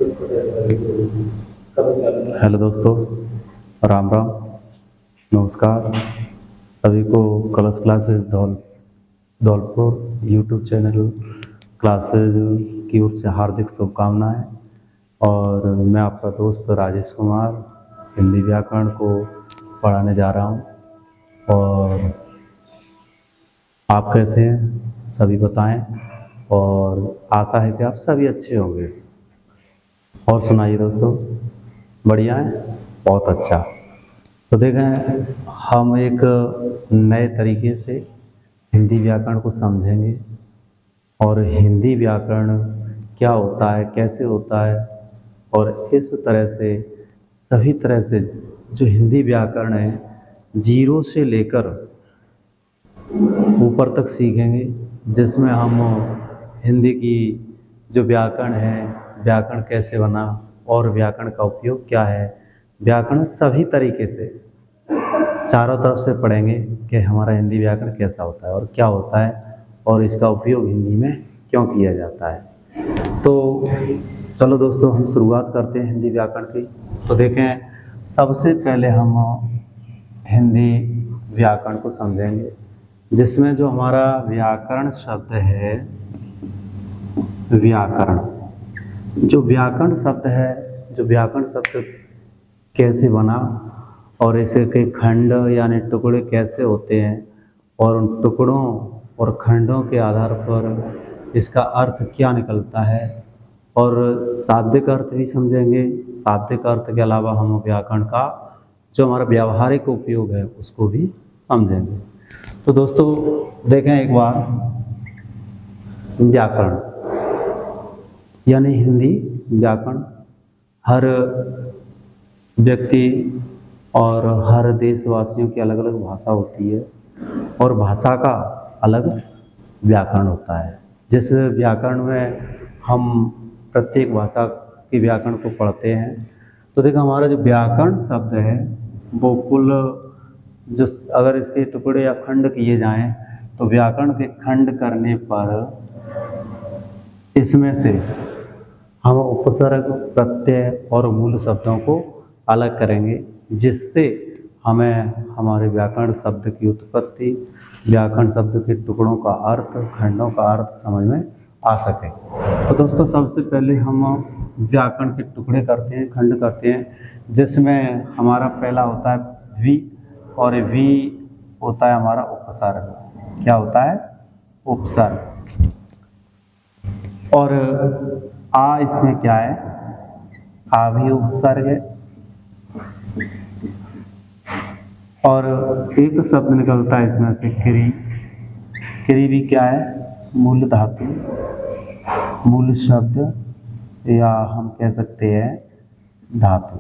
Hello दोस्तों, राम राम, नमस्कार। सभी को कलश classes Dholpur YouTube channel classes की ओर से हार्दिक शुभकामनाएं। और मैं आपका दोस्त राजेश कुमार हिंदी व्याकरण को पढ़ाने जा रहा हूं। और आप कैसे हैं सभी बताएं, और आशा है कि आप सभी अच्छे होंगे। और सुनाइए दोस्तों, बढ़िया है, बहुत अच्छा। तो देखें, हम एक नए तरीके से हिंदी व्याकरण को समझेंगे और हिंदी व्याकरण क्या होता है, कैसे होता है, और इस तरह से सभी तरह से जो हिंदी व्याकरण है जीरो से लेकर ऊपर तक सीखेंगे, जिसमें हम हिंदी की जो व्याकरण है, व्याकरण कैसे बना और व्याकरण का उपयोग क्या है, व्याकरण सभी तरीके से चारों तरफ से पढ़ेंगे कि हमारा हिंदी व्याकरण कैसा होता है और क्या होता है और इसका उपयोग हिंदी में क्यों किया जाता है। तो चलो दोस्तों, हम शुरुआत करते हैं हिंदी व्याकरण की। तो देखें, सबसे पहले हम हिंदी व्याकरण को समझेंगे, जिसमें जो हमारा व्याकरण शब्द है, व्याकरण जो व्याकरण शब्द है, जो व्याकरण शब्द कैसे बना और ऐसे के खंड यानी टुकड़े कैसे होते हैं, और उन टुकड़ों और खंडों के आधार पर इसका अर्थ क्या निकलता है, और शाब्दिक अर्थ भी समझेंगे। शाब्दिक अर्थ के अलावा हम व्याकरण का जो हमारा व्यावहारिक उपयोग है उसको भी समझेंगे। तो दोस्तों देखें एक बार, व्याकरण यानी हिंदी व्याकरण हर व्यक्ति और हर देशवासियों की अलग अलग भाषा होती है और भाषा का अलग व्याकरण होता है। जिस व्याकरण में हम प्रत्येक भाषा के व्याकरण को पढ़ते हैं, तो देखो हमारा जो व्याकरण शब्द है वो कुल जो अगर इसके टुकड़े या खंड किए जाएं, तो व्याकरण के खंड करने पर इसमें से हम उपसर्ग, प्रत्यय और मूल शब्दों को अलग करेंगे, जिससे हमें हमारे व्याकरण शब्द की उत्पत्ति, व्याकरण शब्द के टुकड़ों का अर्थ, खंडों का अर्थ समझ में आ सके। तो दोस्तों सबसे पहले हम व्याकरण के टुकड़े करते हैं, खंड करते हैं, जिसमें हमारा पहला होता है वी, और वी होता है हमारा उपसर्ग। क्या होता है? उपसर्ग। और आ इसमें क्या है? आ भी उपसर्ग है। और एक शब्द निकलता है इसमें से क्री। क्री भी क्या है? मूल धातु, मूल शब्द, या हम कह सकते हैं धातु,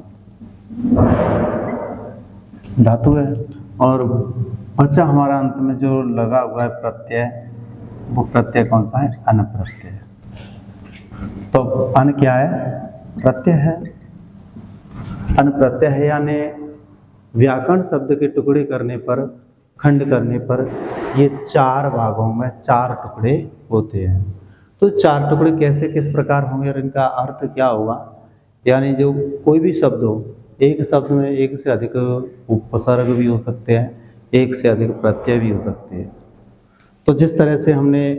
धातु है। और अच्छा, हमारा अंत में जो लगा हुआ है प्रत्यय, वो प्रत्यय कौन सा है? अन प्रत्यय। तो अन क्या है? प्रत्यय है। अन प्रत्यय है, यानी व्याकरण शब्द के टुकड़े करने पर, खंड करने पर ये चार भागों में चार टुकड़े होते हैं। तो चार टुकड़े कैसे, किस प्रकार होंगे और इनका अर्थ क्या होगा? यानी जो कोई भी शब्द हो, एक शब्द में एक से अधिक उपसर्ग भी हो सकते हैं, एक से अधिक प्रत्यय भी हो सकते हैं। तो जिस तरह से हमने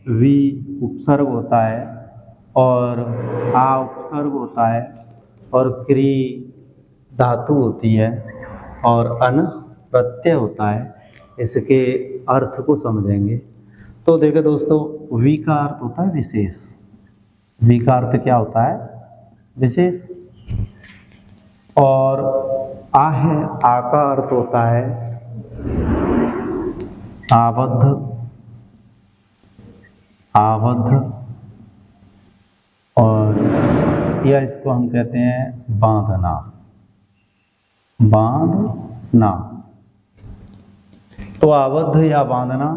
वी उपसर्ग होता है, और आ उपसर्ग होता है, और क्री धातु होती है, और अन प्रत्यय होता है, इसके अर्थ को समझेंगे। तो देखो दोस्तों, वी का अर्थ होता है विशेष। वी का अर्थ क्या होता है? विशेष। और आ है, आ का अर्थ होता है आबद्ध, आबद्ध। और या इसको हम कहते हैं बांधना, बांधना। तो आबद्ध या बांधना।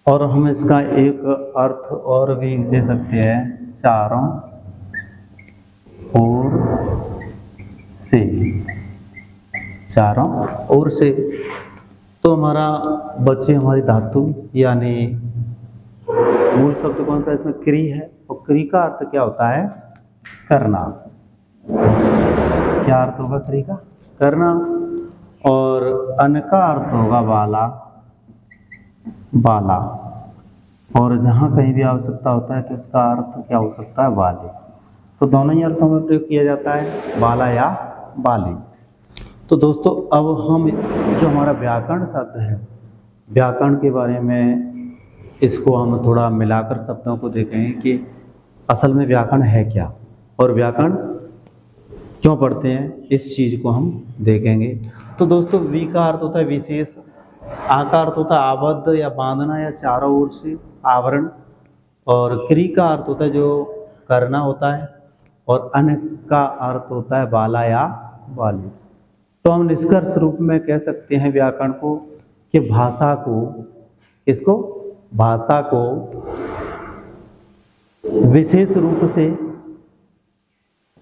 और हम इसका एक अर्थ और भी ले सकते हैं, चारों ओर से, चारों ओर से। तो हमारा बच्चे हमारी धातु, यानी मूल शब्द कौन सा इसमें? क्री है। और क्री का अर्थ क्या होता है? करना। क्या अर्थ होगा क्री का? करना। और अन का अर्थ होगा बाला, बाला। और जहाँ कहीं भी आवश्यकता होता है तो इसका अर्थ क्या हो सकता है? बाली। तो दोनों ही अर्थों में प्रयोग किया जाता है, बाला या बाली। तो दोस्तों अब हम जो हमारा व्याकरण शब्द है, व्याकरण के बारे में इसको हम थोड़ा मिलाकर शब्दों को देखेंगे कि असल में व्याकरण है क्या और व्याकरण क्यों पढ़ते हैं, इस चीज़ को हम देखेंगे। तो दोस्तों वी का अर्थ होता है विशेष, आ का अर्थ होता है आबद्ध या बांधना या चारों ओर से आवरण, और क्री का अर्थ होता है जो करना होता है, और अन का अर्थ होता है बाला या बाली। तो हम निष्कर्ष रूप में कह सकते हैं व्याकरण को कि भाषा को, इसको भाषा को विशेष रूप से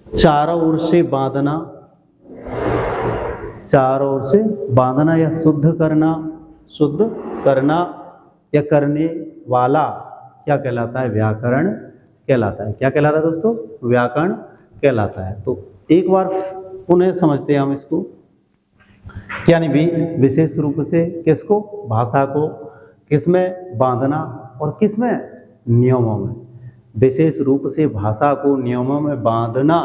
चारों ओर से बांधना, चारों ओर से बांधना या शुद्ध करना, शुद्ध करना या करने वाला क्या कहलाता है? व्याकरण कहलाता है। क्या कहलाता है दोस्तों? व्याकरण कहलाता है। तो एक बार पुनः समझते हैं हम इसको, यानी भी विशेष रूप से किसको? भाषा को। किसमें? बांधना। और किसमें? नियमों में। विशेष रूप से भाषा को नियमों में बांधना,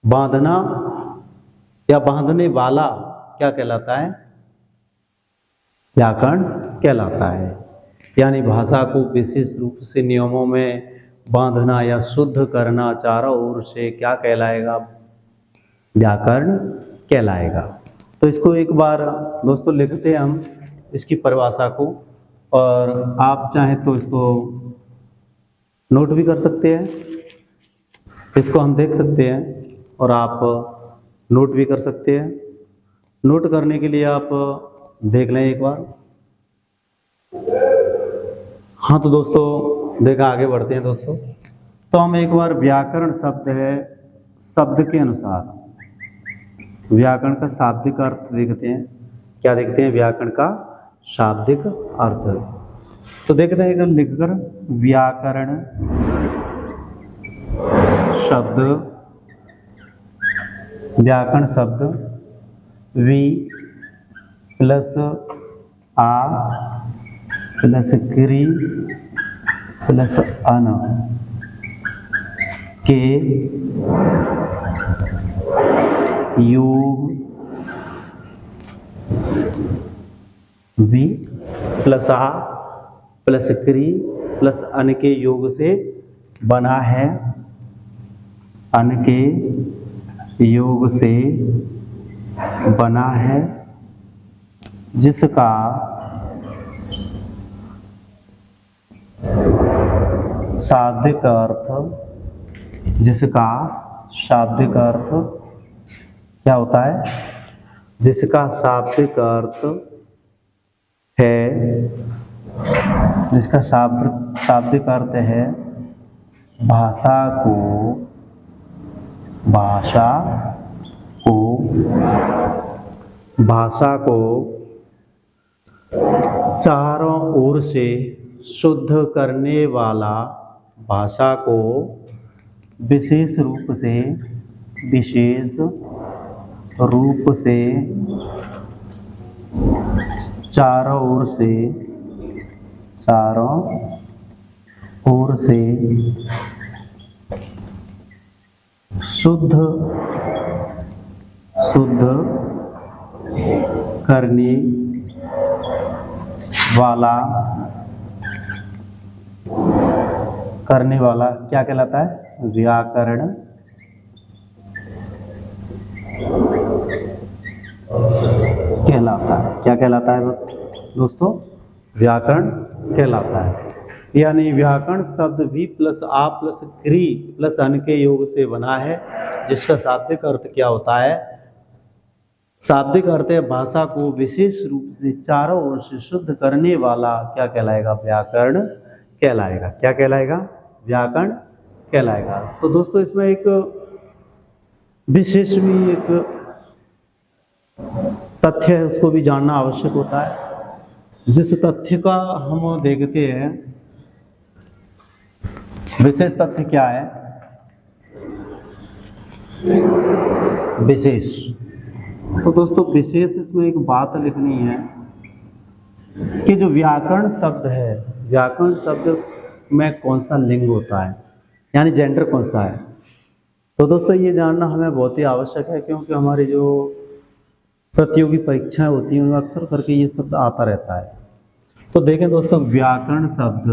बांधना या बांधने वाला क्या कहलाता है? व्याकरण कहलाता है। यानी भाषा को विशेष रूप से नियमों में बांधना या शुद्ध करना चारों ओर से क्या कहलाएगा? व्याकरण कहलाएगा। तो इसको एक बार दोस्तों लिखते हैं हम इसकी परिभाषा को, और आप चाहें तो इसको नोट भी कर सकते हैं, इसको हम देख सकते हैं और आप नोट भी कर सकते हैं। नोट करने के लिए आप देख लें एक बार। हाँ तो दोस्तों देखा, आगे बढ़ते हैं दोस्तों। तो हम एक बार व्याकरण शब्द है, शब्द के अनुसार व्याकरण का शाब्दिक अर्थ देखते हैं। क्या देखते हैं? व्याकरण का शाब्दिक अर्थ। तो देखते हैं लिखकर, व्याकरण शब्द, व्याकरण शब्द वी प्लस आ प्लस क्री प्लस अन के योग, वी प्लस आ प्लस क्री प्लस अन के योग से बना है, अन के योग से बना है, जिसका शाब्दिक अर्थ, जिसका शाब्दिक अर्थ क्या होता है? जिसका शाब्दिक अर्थ है, जिसका शाब्दिक अर्थ है भाषा को, भाषा को, भाषा को चारों ओर से शुद्ध करने वाला, भाषा को विशेष रूप से, विशेष रूप से चारों ओर से, चारों ओर से शुद्ध, शुद्ध करने वाला, करने वाला क्या कहलाता है? व्याकरण कहलाता है। क्या कहलाता है दोस्तों? व्याकरण कहलाता है। यानी व्याकरण शब्द भी प्लस आ प्लस क्री प्लस अन के योग से बना है, जिसका शाब्दिक अर्थ क्या होता है? शाब्दिक अर्थ है भाषा को विशेष रूप से चारों ओर से शुद्ध करने वाला क्या कहलाएगा? व्याकरण कहलाएगा। क्या कहलाएगा? व्याकरण कहलाएगा। तो दोस्तों इसमें एक विशेष भी एक तथ्य है, उसको भी जानना आवश्यक होता है। जिस तथ्य का हम देखते हैं, विशेष तथ्य क्या है? विशेष। तो दोस्तों विशेष इसमें एक बात लिखनी है कि जो व्याकरण शब्द है, व्याकरण शब्द में कौन सा लिंग होता है, यानी जेंडर कौन सा है। तो दोस्तों ये जानना हमें बहुत ही आवश्यक है, क्योंकि हमारी जो प्रतियोगी परीक्षाएं होती हैं उनमें अक्सर करके ये शब्द आता रहता है। तो देखें दोस्तों, व्याकरण शब्द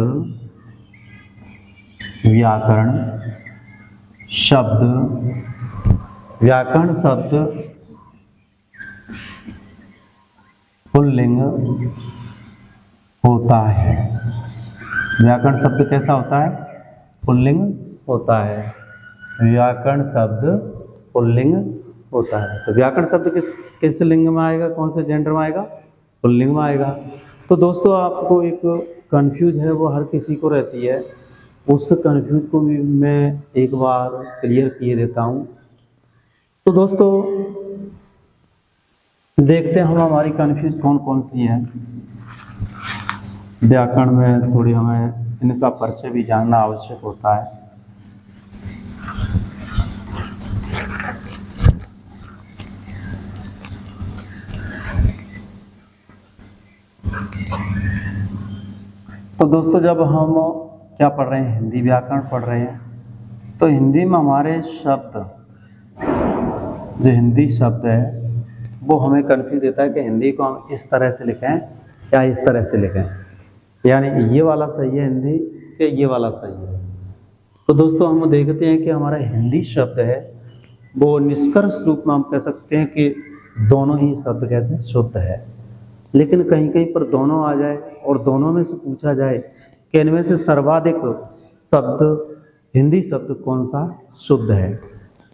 पुल्लिंग होता है। व्याकरण शब्द कैसा होता है? पुल्लिंग होता है। व्याकरण शब्द पुल्लिंग होता है। तो व्याकरण शब्द किस लिंग में आएगा, कौन से जेंडर में आएगा? पुल्लिंग में आएगा। तो दोस्तों आपको एक कंफ्यूज है वो हर किसी को रहती है, उस कंफ्यूज को भी मैं एक बार क्लियर किए देता हूँ। तो दोस्तों देखते हैं हम हमारी कंफ्यूज कौन कौन सी है। व्याकरण में थोड़ी हमें इनका परिचय भी जानना आवश्यक होता है। तो दोस्तों जब हम क्या पढ़ रहे हैं, हिंदी व्याकरण पढ़ रहे हैं, तो हिंदी में हमारे शब्द, जो हिंदी शब्द है वो हमें कंफ्यूज देता है कि हिंदी को हम इस तरह से लिखें या इस तरह से लिखें, यानी ये वाला सही है हिंदी कि ये वाला सही है। तो दोस्तों हम देखते हैं कि हमारा हिंदी शब्द है वो निष्कर्ष रूप में हम कह सकते हैं कि दोनों ही शब्द कैसे शुद्ध है, लेकिन कहीं कहीं पर दोनों आ जाए और दोनों में से पूछा जाए कि इनमें से सर्वाधिक शब्द, हिंदी शब्द कौन सा शुद्ध है,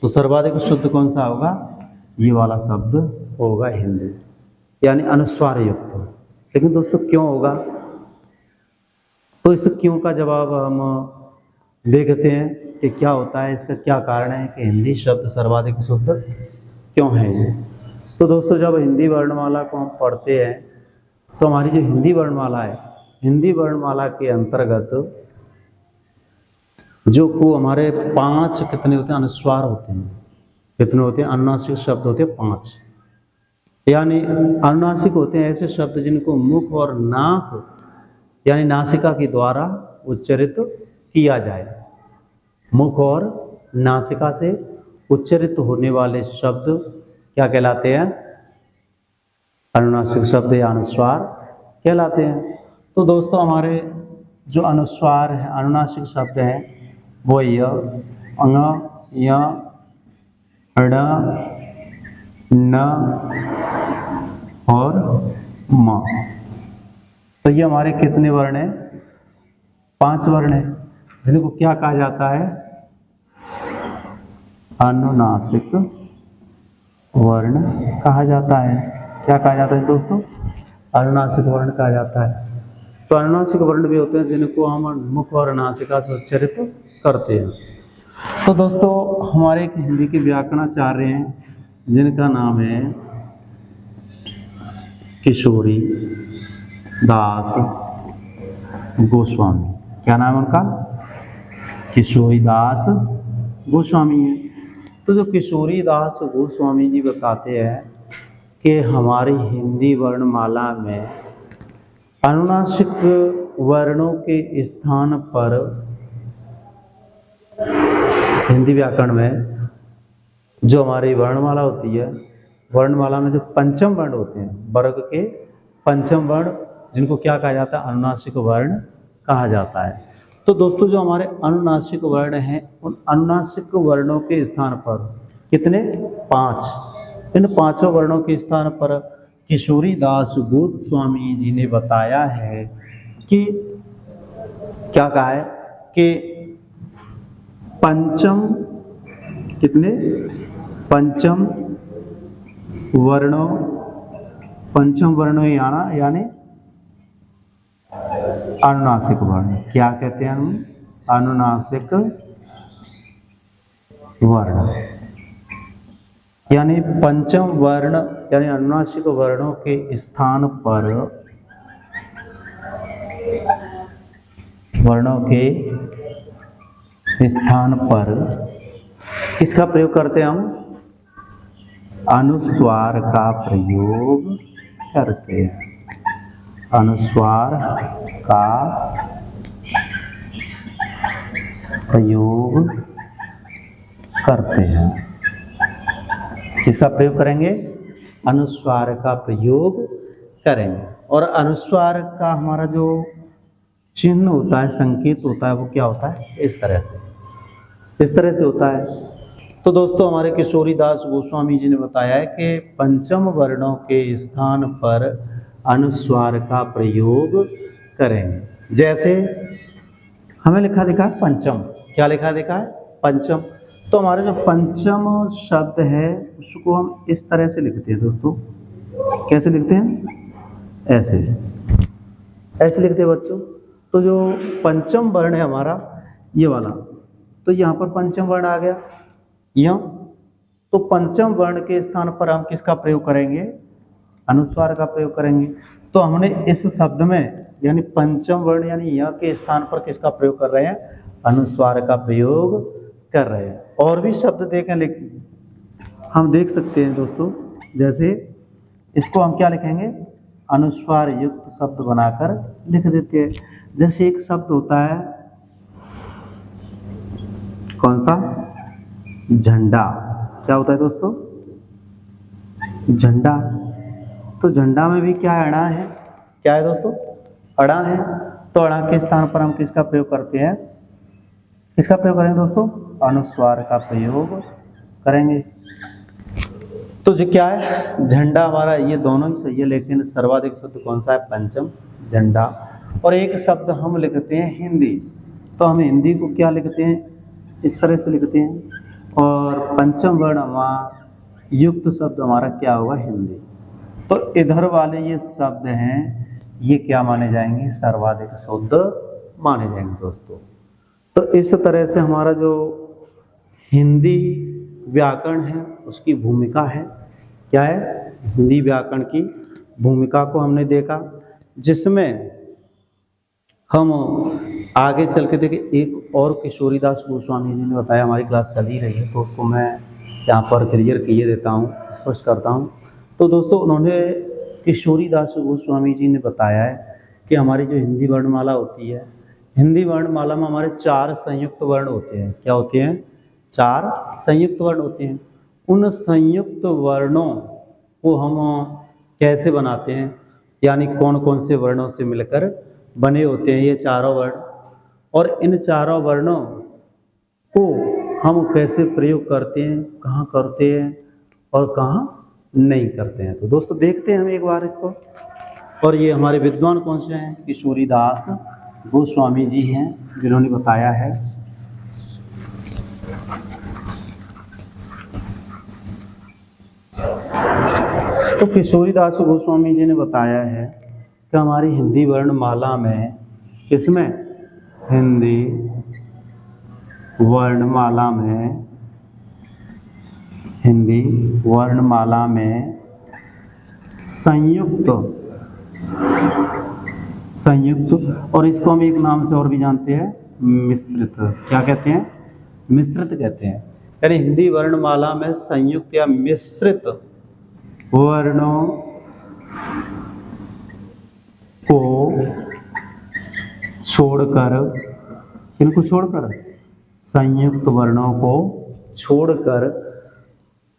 तो सर्वाधिक शुद्ध कौन सा होगा? ये वाला शब्द होगा हिंदी, यानी अनुस्वार युक्त। लेकिन दोस्तों क्यों होगा? तो इस क्यों का जवाब हम देखते हैं कि क्या होता है, इसका क्या कारण है कि हिंदी शब्द सर्वाधिक शुद्ध क्यों है ये। तो दोस्तों जब हिंदी वर्णमाला को हम पढ़ते हैं तो हमारी जो हिंदी वर्णमाला है, हिंदी वर्णमाला के अंतर्गत जो को हमारे 5 कितने होते हैं? अनुस्वार होते हैं। कितने होते हैं? अनुनासिक शब्द होते हैं 5। यानी अनुनासिक होते हैं ऐसे शब्द जिनको मुख और नाक यानी नासिका के द्वारा उच्चारित किया जाए। मुख और नासिका से उच्चारित होने वाले शब्द क्या कहलाते हैं? अनुनासिक शब्द या अनुस्वार कहलाते हैं। तो दोस्तों हमारे जो अनुस्वार है, अनुनासिक शब्द हैं वो य, अंग, य, ण, न और म। तो ये हमारे कितने वर्ण हैं? 5 वर्ण हैं, जिनको क्या कहा जाता है? अनुनासिक वर्ण कहा जाता है। क्या कहा जाता है दोस्तों? अनुनासिक वर्ण कहा जाता है। तो अनुनासिक वर्ण भी होते हैं जिनको हम मुख और नासिका से उच्चारित करते हैं। तो दोस्तों हमारे एक हिंदी के व्याकरणाचार्य हैं जिनका नाम है किशोरी दास गोस्वामी। क्या नाम है उनका? किशोरी दास गोस्वामी है। तो जो किशोरी दास गोस्वामी जी बताते हैं कि हमारी हिंदी वर्णमाला में अनुनासिक वर्णों के स्थान पर, हिंदी व्याकरण में जो हमारी वर्णमाला होती है, वर्णमाला में जो पंचम वर्ण होते हैं, वर्ग के पंचम वर्ण, जिनको क्या कहा जाता है? अनुनासिक वर्ण कहा जाता है। तो दोस्तों जो हमारे अनुनासिक वर्ण हैं, उन अनुनासिक वर्णों के स्थान पर कितने? 5। इन 5 वर्णों के स्थान पर किशोरी दास गोस्वामी जी ने बताया है कि क्या कहा है कि पंचम कितने? पंचम वर्णों यानी अनुनासिक वर्ण। क्या कहते हैं हम? अनुनासिक वर्ण, यानी पंचम वर्ण यानी अनुनासिक वर्णों के स्थान पर, वर्णों के स्थान पर किसका प्रयोग करते हैं हम? अनुस्वार का प्रयोग करते हैं। अनुस्वार का प्रयोग करते हैं। किसका प्रयोग करेंगे? अनुस्वार का प्रयोग करेंगे। और अनुस्वार का हमारा जो चिन्ह होता है, संकेत होता है, वो क्या होता है? इस तरह से होता है। तो दोस्तों हमारे किशोरीदास गोस्वामी जी ने बताया है कि पंचम वर्णों के स्थान पर अनुस्वार का प्रयोग करेंगे। जैसे हमें लिखा दिखा है पंचम। क्या लिखा दिखा है? पंचम। तो हमारे जो पंचम शब्द है उसको हम इस तरह से लिखते हैं दोस्तों। कैसे लिखते हैं? ऐसे लिखते हैं बच्चों। तो जो पंचम वर्ण है हमारा ये वाला, तो यहाँ पर पंचम वर्ण आ गया यहाँ। तो पंचम वर्ण के स्थान पर हम किसका प्रयोग करेंगे? अनुस्वार का प्रयोग करेंगे। तो हमने इस शब्द में यानी पंचम वर्ण यानी यह के स्थान पर किसका प्रयोग कर रहे हैं? अनुस्वार का प्रयोग कर रहे हैं। और भी शब्द देखें, हम देख सकते हैं दोस्तों। जैसे इसको हम क्या लिखेंगे? अनुस्वार युक्त शब्द बनाकर लिख देते हैं। जैसे एक शब्द होता है, कौन सा? झंडा। क्या होता है दोस्तों? झंडा। तो झंडा में भी क्या अड़ा है? क्या है दोस्तों? अड़ा है। तो अड़ा के स्थान पर हम किसका प्रयोग करते हैं? किसका प्रयोग करेंगे दोस्तों? अनुस्वार का प्रयोग करेंगे। तो जो क्या है? झंडा हमारा ये दोनों ही सही है, लेकिन सर्वाधिक शब्द कौन सा है? पंचम, झंडा। और एक शब्द हम लिखते हैं हिंदी। तो हम हिंदी को क्या लिखते हैं? इस तरह से लिखते हैं। और पंचम वर्ण हमारा युक्त शब्द हमारा क्या होगा? हिंदी। तो इधर वाले ये शब्द हैं, ये क्या माने जाएंगे? सर्वाधिक शुद्ध माने जाएंगे दोस्तों। तो इस तरह से हमारा जो हिंदी व्याकरण है उसकी भूमिका है। क्या है? हिंदी व्याकरण की भूमिका को हमने देखा, जिसमें हम आगे चल के देखें। एक और किशोरीदास गोस्वामी जी ने बताया, हमारी क्लास चली रही है तो उसको मैं यहाँ पर क्लियर किए देता हूँ, स्पष्ट करता हूँ। तो दोस्तों उन्होंने किशोरीदास गोस्वामी जी ने बताया है कि हमारी जो हिंदी वर्णमाला होती है, हिंदी वर्णमाला में हमारे 4 संयुक्त वर्ण होते हैं। क्या होते हैं? 4 संयुक्त वर्ण होते हैं। उन संयुक्त वर्णों को हम कैसे बनाते हैं, यानी कौन कौन से वर्णों से मिलकर बने होते हैं ये चारों वर्ण, और इन चारों वर्णों को हम कैसे प्रयोग करते हैं, कहाँ करते हैं और कहाँ नहीं करते हैं। तो दोस्तों देखते हैं हम एक बार इसको। और ये हमारे विद्वान कौन से हैं? किशोरीदास गोस्वामी जी हैं, जिन्होंने बताया है। तो किशोरीदास गोस्वामी जी ने बताया है कि हमारी हिंदी वर्णमाला में, किसमें? हिंदी वर्णमाला में, हिंदी वर्णमाला में संयुक्त, और इसको हम एक नाम से और भी जानते हैं, मिश्रित। क्या कहते हैं? मिश्रित कहते हैं। यानी हिंदी वर्णमाला में संयुक्त या मिश्रित वर्णों को छोड़कर, इनको छोड़कर, संयुक्त वर्णों को छोड़कर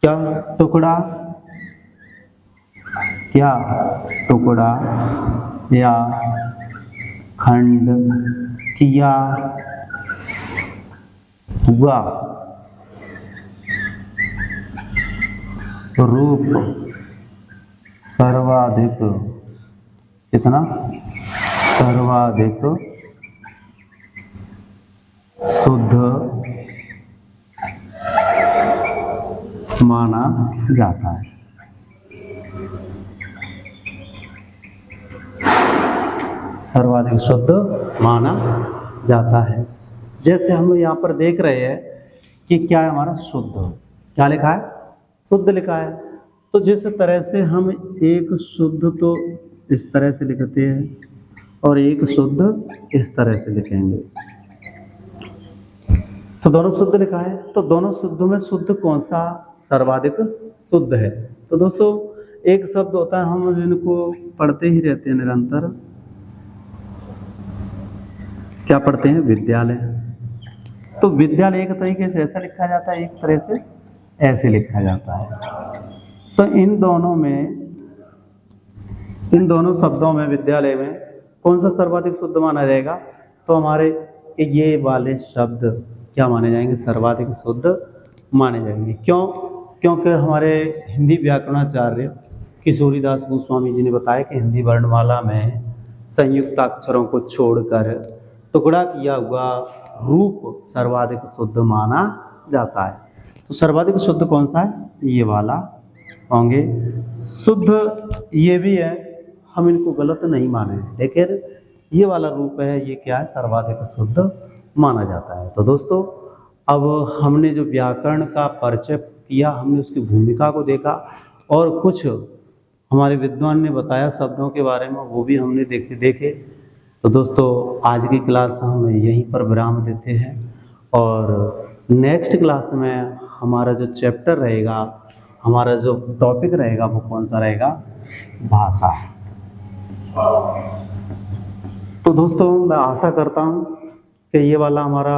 क्या टुकड़ा या खंड किया हुआ रूप सर्वाधिक, कितना? सर्वाधिक शुद्ध माना जाता है। सर्वाधिक शुद्ध माना जाता है। जैसे हम यहाँ पर देख रहे हैं कि क्या है हमारा? शुद्ध। क्या लिखा है? शुद्ध लिखा है। तो जिस तरह से हम एक शुद्ध तो इस तरह से लिखते हैं और एक शुद्ध इस तरह से लिखेंगे। तो दोनों शुद्ध लिखा है, तो दोनों शुद्धों में शुद्ध कौन सा सर्वाधिक शुद्ध है? तो दोस्तों एक शब्द होता है, हम जिनको पढ़ते ही रहते हैं निरंतर, क्या पढ़ते हैं? विद्यालय। तो विद्यालय एक तरीके से ऐसा लिखा जाता है, एक तरह से ऐसे लिखा जाता है। तो इन दोनों शब्दों में विद्यालय में कौन सा सर्वाधिक शुद्ध माना जाएगा? तो हमारे ये वाले शब्द क्या माने जाएंगे? सर्वाधिक शुद्ध माने जाएंगे। क्यों? क्योंकि हमारे हिंदी व्याकरणाचार्य किशोरीदास गोस्वामी जी ने बताया कि हिंदी वर्णमाला में संयुक्त अक्षरों को छोड़कर टुकड़ा किया हुआ रूप सर्वाधिक शुद्ध माना जाता है। तो सर्वाधिक शुद्ध कौन सा है? ये वाला होंगे। शुद्ध ये भी है, हम इनको गलत नहीं माने, लेकिन ये वाला रूप है, ये क्या है? सर्वाधिक शुद्ध माना जाता है। तो दोस्तों अब हमने जो व्याकरण का परिचय किया, हमने उसकी भूमिका को देखा और कुछ हमारे विद्वान ने बताया शब्दों के बारे में, वो भी हमने देखे। तो दोस्तों आज की क्लास हम यहीं पर विराम देते हैं और नेक्स्ट क्लास में हमारा जो चैप्टर रहेगा, हमारा जो टॉपिक रहेगा वो कौन सा रहेगा? भाषा। तो दोस्तों मैं आशा करता हूँ कि ये वाला हमारा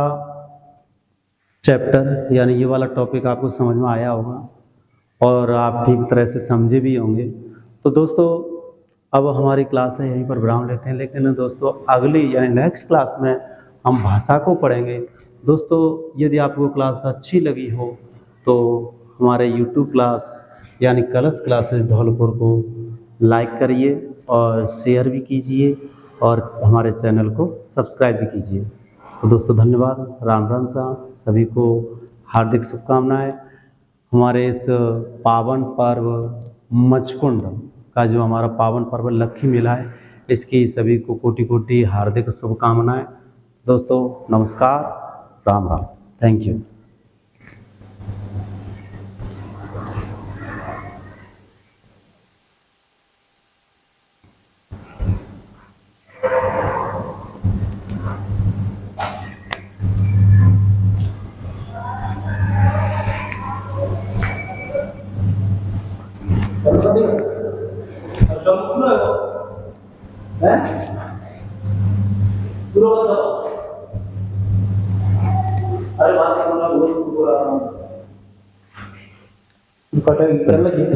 चैप्टर यानी ये वाला टॉपिक आपको समझ में आया होगा और आप ठीक तरह से समझे भी होंगे। तो दोस्तों अब हमारी क्लास है यहीं पर विराम लेते हैं, लेकिन दोस्तों अगली यानी नेक्स्ट क्लास में हम भाषा को पढ़ेंगे। दोस्तों यदि आपको क्लास अच्छी लगी हो तो हमारे YouTube क्लास यानी कलश क्लासेस धौलपुर को लाइक करिए और शेयर भी कीजिए और हमारे चैनल को सब्सक्राइब भी कीजिए। तो दोस्तों धन्यवाद, राम राम सा, सभी को हार्दिक शुभकामनाएं। हमारे इस पावन पर्व मचकुंड का जो हमारा पावन पर्व लक्खी मेला है, इसकी सभी को कोटि कोटि हार्दिक शुभकामनाएं। दोस्तों नमस्कार, Ram Ram, thank you.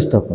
Stop.